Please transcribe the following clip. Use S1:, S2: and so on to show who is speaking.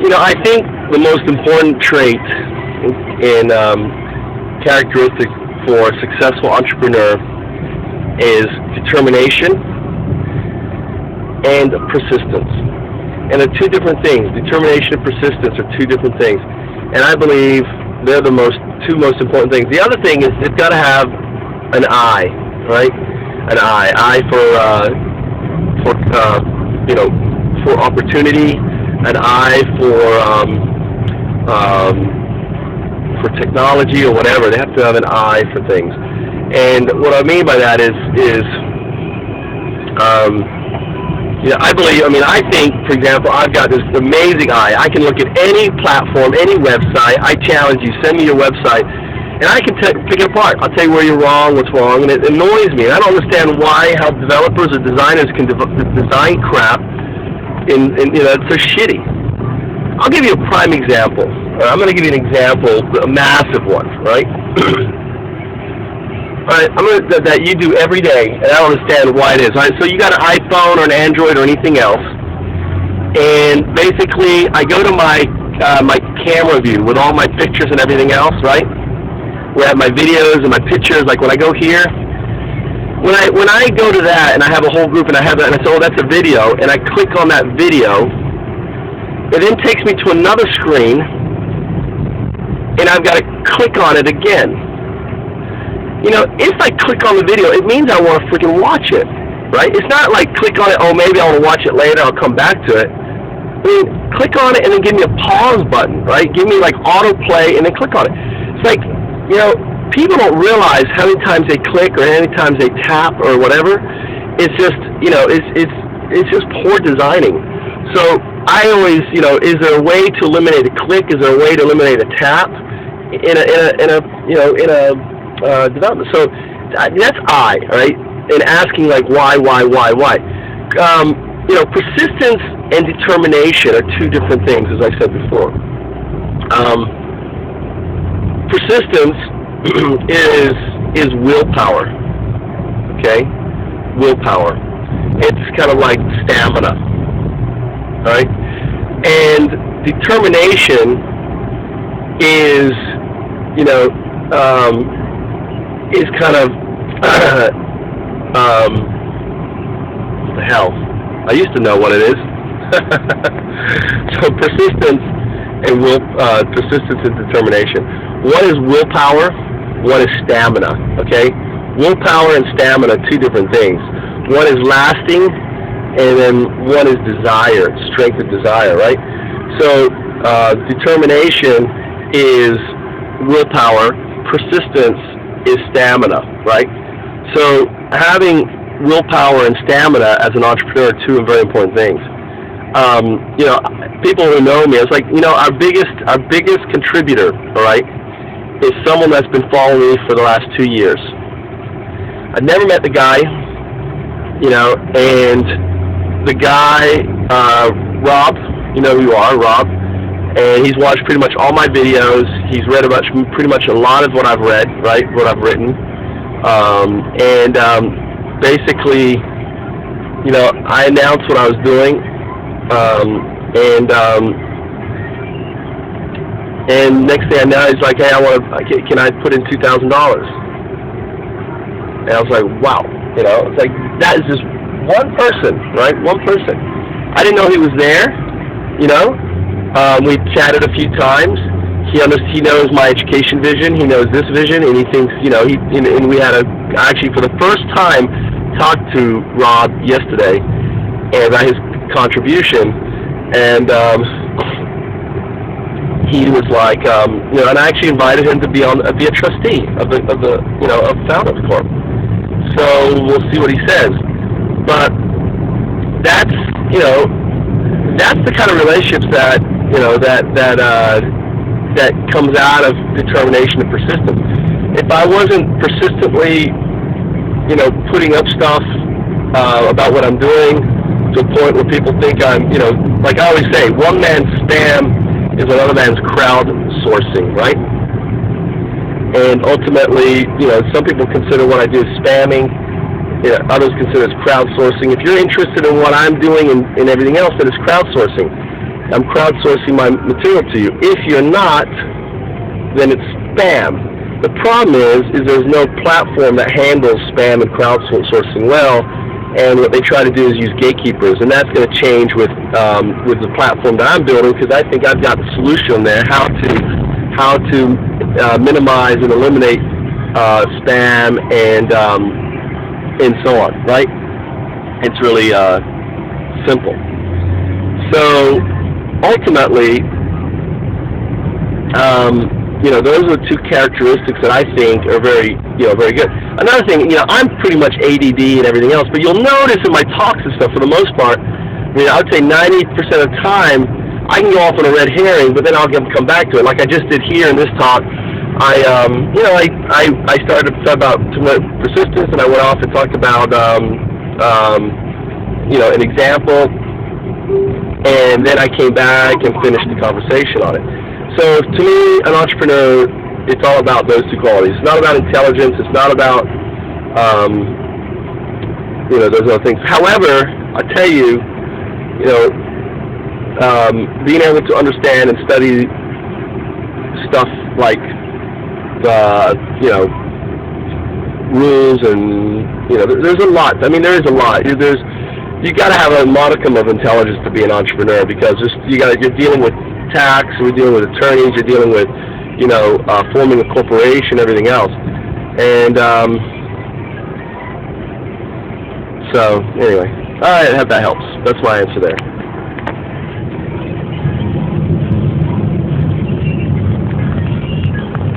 S1: I think the most important trait in characteristic for a successful entrepreneur is determination and persistence. And they're two different things. Determination and persistence are two different things. And I believe they're the two most important things. The other thing is they've got to have an eye, right? An eye. Eye for opportunity, an eye for technology or whatever. They have to have an eye for things. And what I mean by that is I think, for example, I've got this amazing eye. I can look at any platform, any website. I challenge you, send me your website, and I can pick it apart. I'll tell you where you're wrong, what's wrong, and it annoys me. I don't understand how developers or designers can design crap it's so shitty. I'll give you a prime example. I'm going to give you an example, a massive one, right? Alright, that you do every day, and I don't understand why it is. Alright, so you got an iPhone or an Android or anything else, and basically I go to my camera view with all my pictures and everything else, right? Where I have my videos and my pictures. Like when I go here, when I go to that and I have a whole group and I have that and I say, oh, that's a video, and I click on that video, it then takes me to another screen, and I've got to click on it again. If I click on the video, it means I want to freaking watch it, right? It's not like click on it, oh, maybe I want to watch it later, I'll come back to it. I mean, click on it and then give me a pause button, right? Give me like autoplay and then click on it. It's like, people don't realize how many times they click or how many times they tap or whatever. It's just, it's just poor designing. So I always, is there a way to eliminate a click? Is there a way to eliminate a tap in a development? So that's I, right? And asking like why? Persistence and determination are two different things, as I said before. Persistence is willpower. Okay, willpower. It's kind of like stamina. All right, and determination is, is kind of what the hell? I used to know what it is. So persistence and persistence and determination. One is willpower. One is stamina. Okay, willpower and stamina are two different things. One is lasting, and then one is desire, strength of desire, right? So determination is willpower, persistence is stamina, right? So having willpower and stamina as an entrepreneur are two very important things. People who know me, it's like, our biggest contributor, all right, is someone that's been following me for the last 2 years. I've never met the guy, and the guy, Rob, you know who you are, Rob, and he's watched pretty much all my videos. He's read about pretty much a lot of what I've read, right, what I've written, basically, I announced what I was doing, and next thing I know, he's like, hey, can I put in $2,000? And I was like, wow, it's like, that is just one person, right? One person. I didn't know he was there, we chatted a few times. He knows my education vision. He knows this vision, and he thinks, and we had actually for the first time talked to Rob yesterday about his contribution, and he was like, and I actually invited him to be a trustee of FOUNDUPS Corp. So we'll see what he says. But that's the kind of relationships that that comes out of determination and persistence. If I wasn't persistently, putting up stuff about what I'm doing to a point where people think I'm, like I always say, one man's spam is another man's crowdsourcing, right? And ultimately, some people consider what I do as spamming. Others consider it as crowdsourcing. If you're interested in what I'm doing and everything else, then it's crowdsourcing. I'm crowdsourcing my material to you. If you're not, then it's spam. The problem is there's no platform that handles spam and crowdsourcing well, and what they try to do is use gatekeepers, and that's going to change with the platform that I'm building, because I think I've got the solution there, how to minimize and eliminate spam and so on, right? It's really simple. So ultimately, those are the two characteristics that I think are very good. Another thing, I'm pretty much ADD and everything else, but you'll notice in my talks and stuff, for the most part, I would say 90% of the time, I can go off on a red herring, but then I'll come back to it. Like I just did here in this talk, I started to talk about persistence, and I went off and talked about, an example, and then I came back and finished the conversation on it. So to me, an entrepreneur, it's all about those two qualities. It's not about intelligence. It's not about, those other things. However, I tell you, being able to understand and study stuff like, rules and, there's a lot. I mean, there is a lot. You got to have a modicum of intelligence to be an entrepreneur, because you're dealing with tax, we're dealing with attorneys, you're dealing with, forming a corporation, everything else. And so, anyway, I hope that helps. That's my answer there.